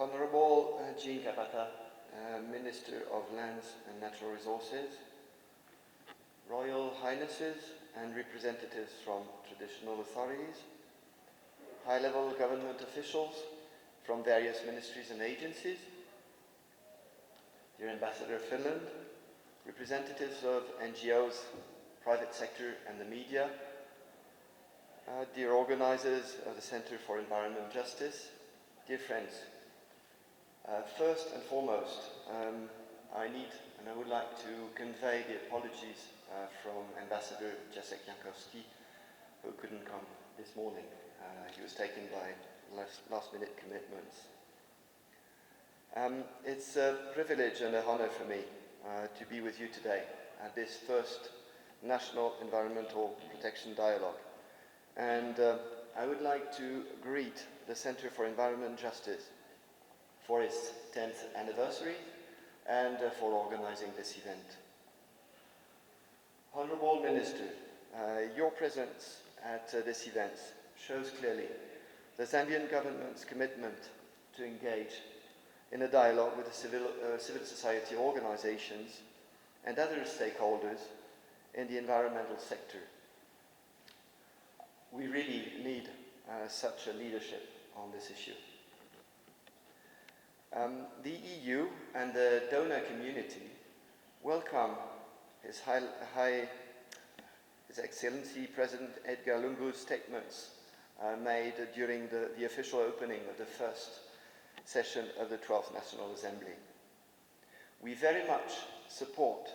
Honorable Jean Kapata, Minister of Lands and Natural Resources, Royal Highnesses and representatives from traditional authorities, high-level government officials from various ministries and agencies, dear Ambassador of Finland, representatives of NGOs, private sector and the media, dear organizers of the Center for Environmental Justice, dear friends. First and foremost, I would like to convey the apologies from Ambassador Jacek Jankowski, who couldn't come this morning. He was taken by last-minute commitments. It's a privilege and an honor for me to be with you today at this first National Environmental Protection Dialogue. And I would like to greet the Center for Environment Justice for its 10th anniversary and for organizing this event. Honorable Minister, your presence at this event shows clearly the Zambian government's commitment to engage in a dialogue with the civil society organizations and other stakeholders in the environmental sector. We really need such a leadership on this issue. The EU and the donor community welcome His Excellency President Edgar Lungu's statements made during the official opening of the first session of the 12th National Assembly. We very much support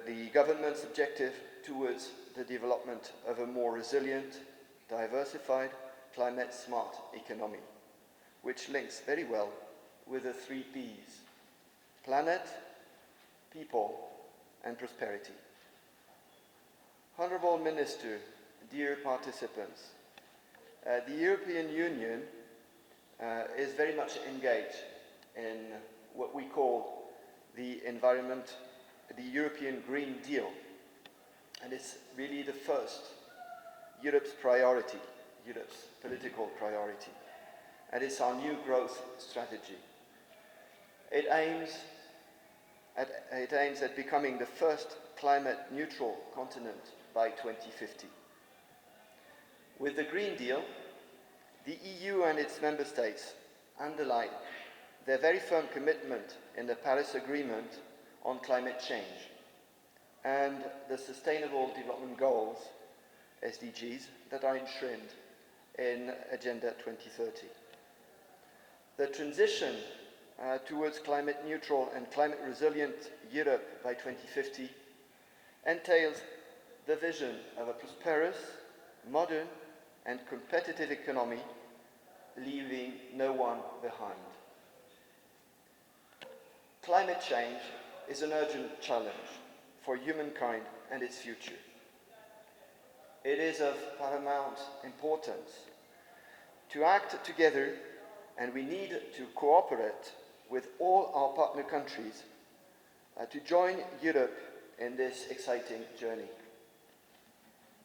the government's objective towards the development of a more resilient, diversified, climate-smart economy, which links very well with the 3 Ps: planet, people, and prosperity. Honorable Minister, dear participants, the European Union is very much engaged in what we call the European Green Deal. And it's really the first Europe's priority, Europe's political priority. And it's our new growth strategy. It aims at becoming the first climate-neutral continent by 2050. With the Green Deal, the EU and its member states underline their very firm commitment in the Paris Agreement on climate change and the Sustainable Development Goals, SDGs, that are enshrined in Agenda 2030. The transition towards climate neutral and climate resilient Europe by 2050 entails the vision of a prosperous, modern, and competitive economy, leaving no one behind. Climate change is an urgent challenge for humankind and its future. It is of paramount importance to act together, and we need to cooperate with all our partner countries to join Europe in this exciting journey.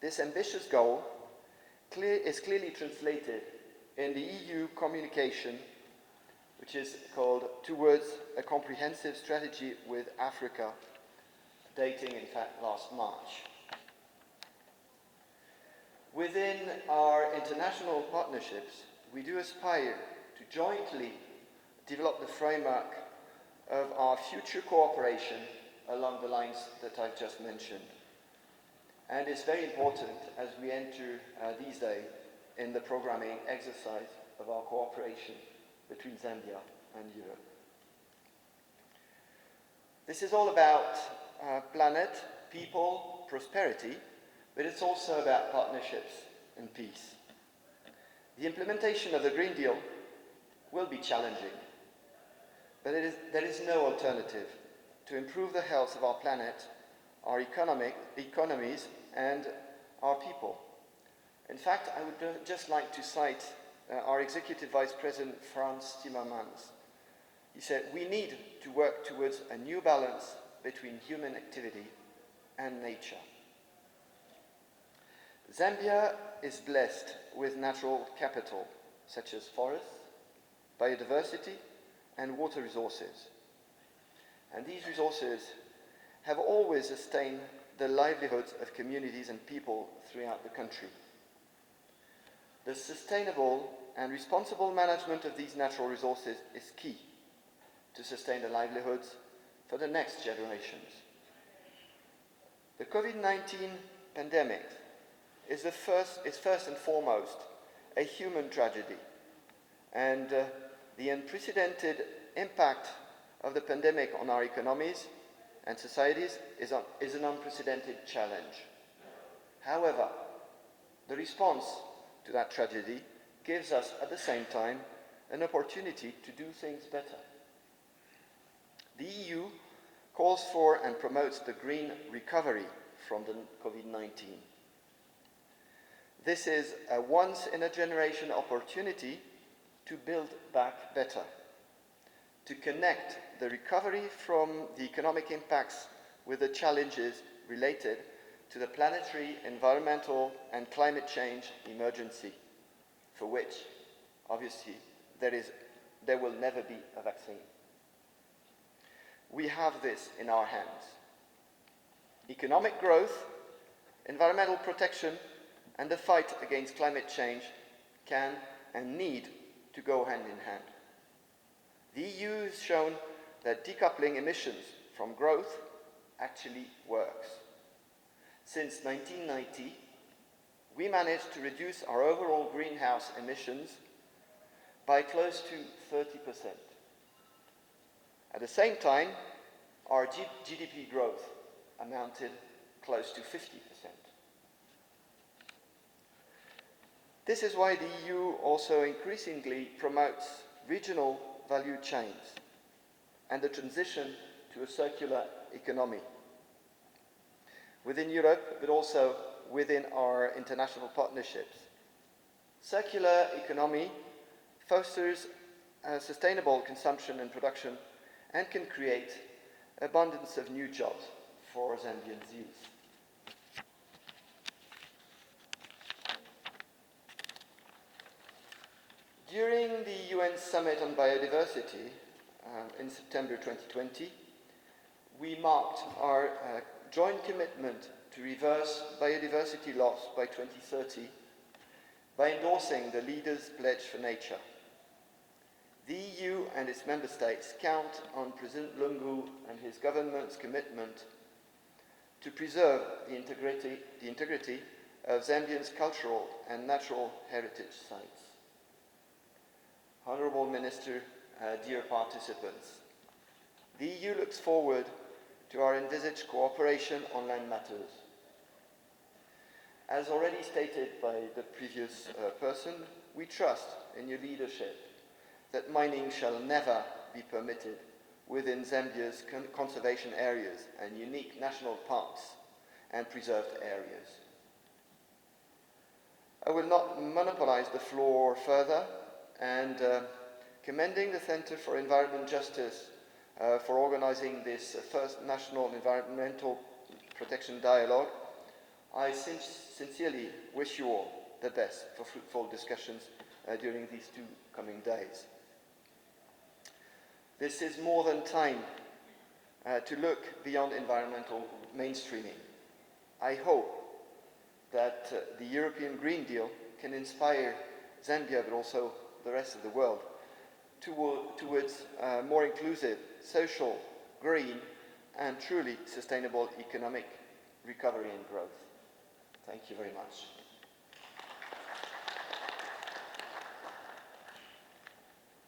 This ambitious goal is clearly translated in the EU communication, which is called Towards a Comprehensive Strategy with Africa, dating, in fact, last March. Within our international partnerships, we do aspire to jointly develop the framework of our future cooperation along the lines that I've just mentioned. And it's very important as we enter these days in the programming exercise of our cooperation between Zambia and Europe. This is all about planet, people, prosperity, but it's also about partnerships and peace. The implementation of the Green Deal will be challenging, but there is no alternative to improve the health of our planet, our economies, and our people. In fact, I would just like to cite our Executive Vice President, Frans Timmermans. He said, "We need to work towards a new balance between human activity and nature." Zambia is blessed with natural capital, such as forests, biodiversity, and water resources. And these resources have always sustained the livelihoods of communities and people throughout the country. The sustainable and responsible management of these natural resources is key to sustain the livelihoods for the next generations. The COVID-19 pandemic is first and foremost a human tragedy, and the unprecedented impact of the pandemic on our economies and societies is an unprecedented challenge. However, the response to that tragedy gives us, at the same time, an opportunity to do things better. The EU calls for and promotes the green recovery from the COVID-19. This is a once-in-a-generation opportunity to build back better, to connect the recovery from the economic impacts with the challenges related to the planetary, environmental, and climate change emergency, for which, obviously, there will never be a vaccine. We have this in our hands. Economic growth, environmental protection, and the fight against climate change can and need to go hand in hand. The EU has shown that decoupling emissions from growth actually works. Since 1990, we managed to reduce our overall greenhouse emissions by close to 30%. At the same time, our GDP growth amounted close to 50%. This is why the EU also increasingly promotes regional value chains and the transition to a circular economy within Europe, but also within our international partnerships. Circular economy fosters sustainable consumption and production and can create abundance of new jobs for Zambians' youth. During the UN Summit on Biodiversity in September 2020, we marked our joint commitment to reverse biodiversity loss by 2030 by endorsing the Leaders' Pledge for Nature. The EU and its member states count on President Lungu and his government's commitment to preserve the integrity of Zambia's cultural and natural heritage sites. Honourable Minister, dear participants, the EU looks forward to our envisaged cooperation on land matters. As already stated by the previous person, we trust in your leadership that mining shall never be permitted within Zambia's conservation areas and unique national parks and preserved areas. I will not monopolize the floor further, and commending the Centre for Environment Justice for organizing this first National Environmental Protection Dialogue, I sincerely wish you all the best for fruitful discussions during these 2 coming days. This is more than time to look beyond environmental mainstreaming. I hope that the European Green Deal can inspire Zambia, but also the rest of the world, towards more inclusive, social, green, and truly sustainable economic recovery and growth. Thank you very much.